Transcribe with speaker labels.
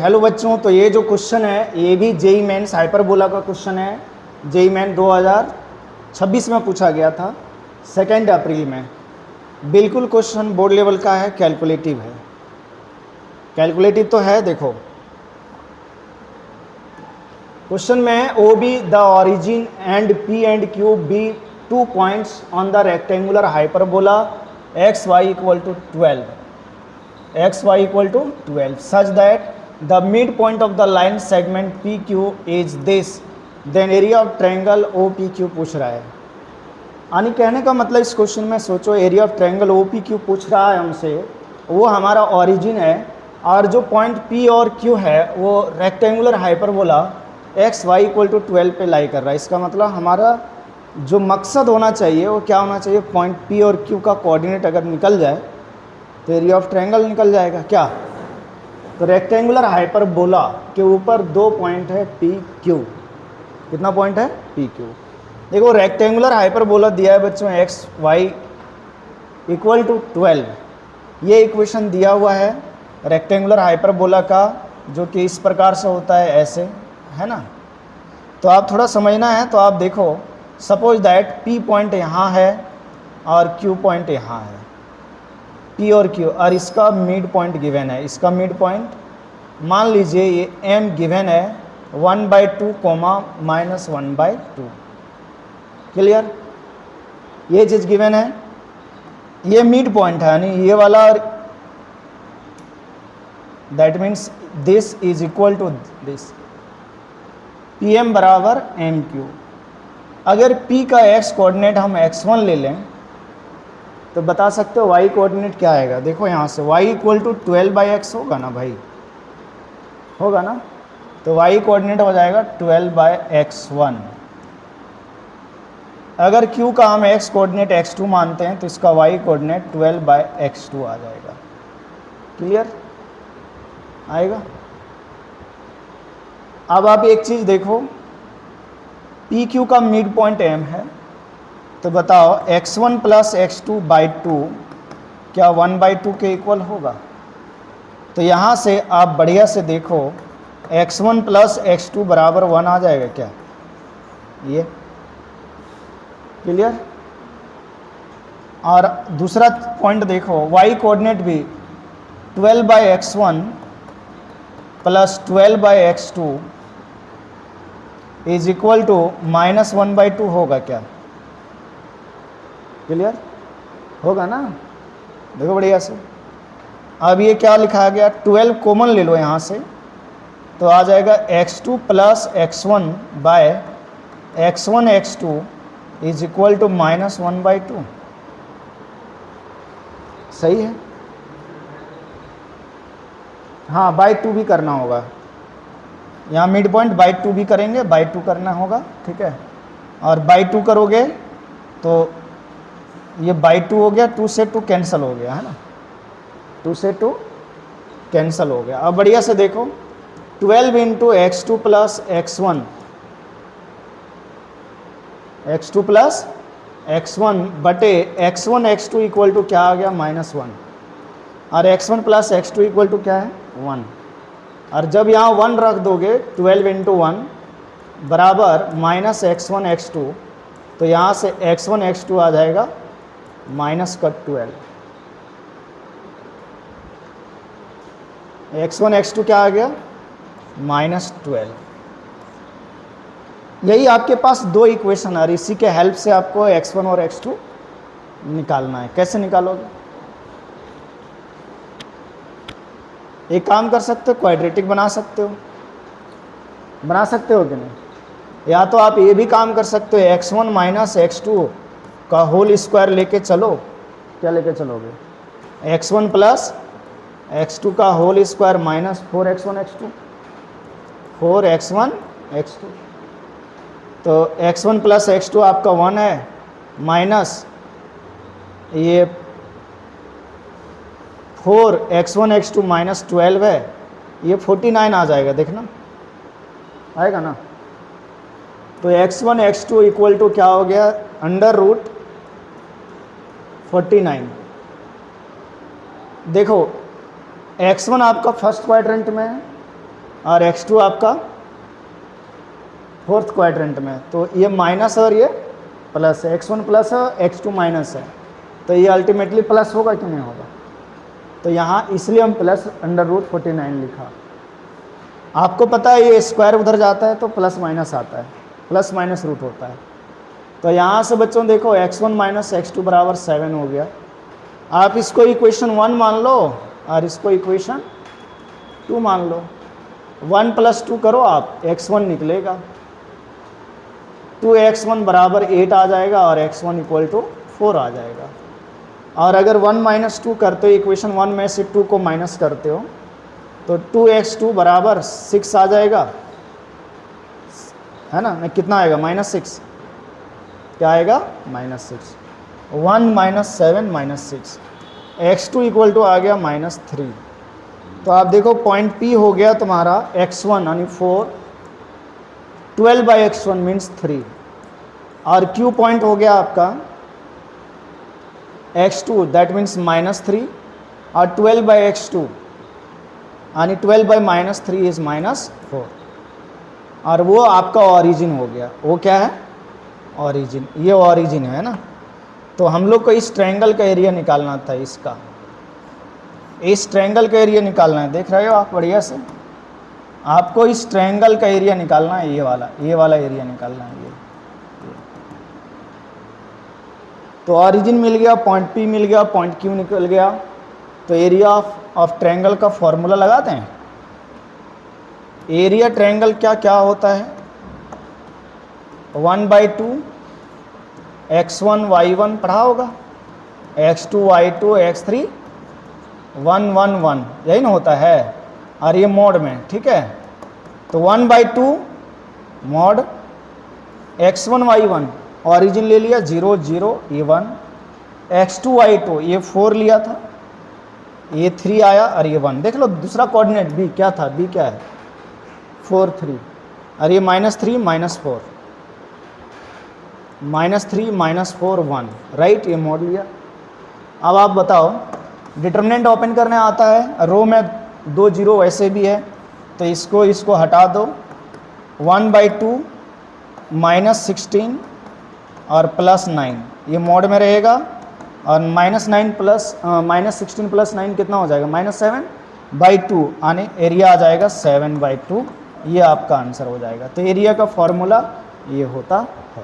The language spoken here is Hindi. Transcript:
Speaker 1: हेलो बच्चों, तो ये जो क्वेश्चन है ये भी जेई मेंस हाइपरबोला का क्वेश्चन है। जेई मेन 2026 में पूछा गया था 2 अप्रैल में। बिल्कुल क्वेश्चन बोर्ड लेवल का है, कैलकुलेटिव है। कैलकुलेटिव तो है, देखो क्वेश्चन में O be the origin and P and Q be 2 points on the rectangular hyperbola x y equal to 12 such that the midpoint of the line segment PQ is this, then area of triangle OPQ पूछ रहा है। यानी कहने का मतलब इस क्वेश्चन में सोचो, एरिया ऑफ ट्रायंगल OPQ पूछ रहा है हमसे, वो हमारा ओरिजिन है और जो पॉइंट P और Q है वो rectangular hyperbola x y equal to 12 पे लाई कर रहा है। इसका मतलब हमारा जो मकसद होना चाहिए वो क्या होना चाहिए, पॉइंट P और Q का कोऑर्डिनेट अगर निकल जाए तो एरिया ऑफ ट्रायंगल निकल जाएगा क्या। तो रेक्टेंगुलर हाइपरबोला के ऊपर 2 पॉइंट है पी क्यू। कितना पॉइंट है, पी क्यू। देखो रेक्टेंगुलर हाइपरबोला दिया है बच्चों एक्स वाई इक्वल टू 12। ये इक्वेशन दिया हुआ है रेक्टेंगुलर हाइपरबोला का, जो कि इस प्रकार से होता है, ऐसे है ना। तो आप थोड़ा समझना है, तो आप देखो सपोज दैट पी पॉइंट यहाँ है और क्यू पॉइंट यहाँ है, P और Q, और इसका मिड पॉइंट गिवन है। इसका मिड पॉइंट मान लीजिए ये M गिवन है 1/2 -1/2। क्लियर, ये चीज़ गिवन है, ये मिड पॉइंट है, यानी ये वाला, और that means this is equal to this, PM बराबर MQ। अगर P का x कोऑर्डिनेट हम x1 ले लें तो बता सकते हो y कोऑर्डिनेट क्या आएगा। देखो यहाँ से y इक्वल टू 12/x होगा ना भाई, होगा ना। तो y कोऑर्डिनेट हो जाएगा 12/x1। अगर q का हम x कोऑर्डिनेट x2 मानते हैं तो इसका y कोऑर्डिनेट 12/x2 आ जाएगा। क्लियर आएगा। अब आप एक चीज़ देखो, PQ का मिड पॉइंट M है, तो बताओ x1 प्लस x2/2 क्या 1/2 के इक्वल होगा। तो यहाँ से आप बढ़िया से देखो, x1 प्लस x2 बराबर 1 आ जाएगा क्या, ये क्लियर। और दूसरा पॉइंट देखो, y कोऑर्डिनेट भी 12/x1 plus 12/x2 is equal to -1/2 होगा क्या। क्लियर होगा ना, देखो बढ़िया से। अब ये क्या लिखा गया, 12 कॉमन ले लो यहाँ से, तो आ जाएगा x2 plus x1 by x1 x2 is equal to -1/2। सही है। हाँ, बाय 2 भी करना होगा, यहाँ मिड पॉइंट बाय 2 भी करेंगे, बाय 2 करना होगा, ठीक है। और बाय 2 करोगे तो ये बाई 2 हो गया, 2 से 2 कैंसिल हो गया, है ना, 2 से 2 कैंसिल हो गया। अब बढ़िया से देखो, 12 into x2 plus x1, x2 plus x1 बटे x1 x2 इक्वल टू क्या आ गया, -1, और x1 plus x2 equal to क्या है, 1। और जब यहाँ 1 रख दोगे, 12 इंटू 1 बराबर -x1 x2, तो यहाँ से x1 x2 आ जाएगा -12। x1 x2 क्या आ गया, -12। यही आपके पास 2 इक्वेशन आ रही, इसी के हेल्प से आपको x1 और x2 निकालना है। कैसे निकालोगे, एक काम कर सकते हो, क्वाड्रेटिक बना सकते हो, बना सकते हो कि नहीं। या तो आप ये भी काम कर सकते हो, x1 माइनस x2 का होल स्क्वायर लेके चलो। क्या लेके चलोगे, x1 प्लस x2 का whole square minus 4x1 x2, 4x1 x2। तो x1 प्लस x2 आपका 1 है, माइनस ये 4x1 x2 माइनस 12 है, ये 49 आ जाएगा, देखना आएगा ना। तो x1 x2 इक्वल टू क्या हो गया, √49। देखो x1 आपका फर्स्ट क्वाड्रेंट में है और x2 आपका फोर्थ क्वाड्रेंट में, तो ये माइनस और ये प्लस है, x1 प्लस है x2 माइनस है, तो ये अल्टीमेटली प्लस होगा कि नहीं होगा। तो यहाँ इसलिए हम प्लस √49 लिखा। आपको पता है ये स्क्वायर उधर जाता है तो प्लस माइनस आता है, प्लस माइनस रूट होता है। तो यहाँ से बच्चों देखो x1 माइनस x2 बराबर 7 हो गया। आप इसको इक्वेशन 1 मान लो और इसको इक्वेशन 2 मान लो। 1 + 2 करो आप, x1 निकलेगा, 2x1 बराबर 8 आ जाएगा और x1 = 4 आ जाएगा। और अगर 1 - 2 करते हो, इक्वेशन 1 में से 2 को माइनस करते हो तो 2x2 बराबर 6 आ जाएगा, है ना। मैं कितना आएगा -6, क्या आएगा -6। 1 - 7 - 6, x2 = आ गया -3। तो आप देखो पॉइंट P हो गया तुम्हारा x1 यानी 4, 12/x1 मीन्स 3, और Q पॉइंट हो गया आपका x2 दैट मीन्स -3, और 12/x2 यानी 12/-3 इज -4, और वो आपका ऑरिजिन हो गया। वो क्या है? ऑरिजिन, ये ऑरिजिन है ना। तो हम लोग को इस ट्रायंगल का एरिया निकालना था, इसका इस ट्रायंगल का एरिया निकालना है। देख रहे हो आप बढ़िया से, आपको इस ट्रायंगल का एरिया निकालना है, ये वाला एरिया निकालना है ये। तो ऑरिजिन मिल गया, पॉइंट P मिल गया, पॉइंट Q निकल गया। तो एरिया ऑफ ट्रायंगल का फॉर्मूला लगाते हैं। एरिया ट्रायंगल क्या क्या होता है? 1/2 x1 y1 पढ़ा होगा, x2 y2 x3 1 1 1, यही ना होता है, और ये मॉड में, ठीक है। तो 1/2 मॉड x1 y1 ऑरिजिन ले लिया 0 0 ये 1, x2 y2 ये 4 लिया था, ये 3 आया और ये 1। देख लो दूसरा कोऑर्डिनेट b क्या था, b क्या है 4 3, और ये -3 -4, -3 -4 1, राइट, ये मोड़ लिया। अब आप बताओ डिटरमिनेंट ओपन करने आता है, रो में 2 0 वैसे भी है, तो इसको हटा दो। 1/2 -16 और +9 ये मोड में रहेगा, और -16 + 9 कितना हो जाएगा -7/2, यानी एरिया आ जाएगा 7/2। ये आपका आंसर हो जाएगा। तो एरिया का फॉर्मूला ये होता है।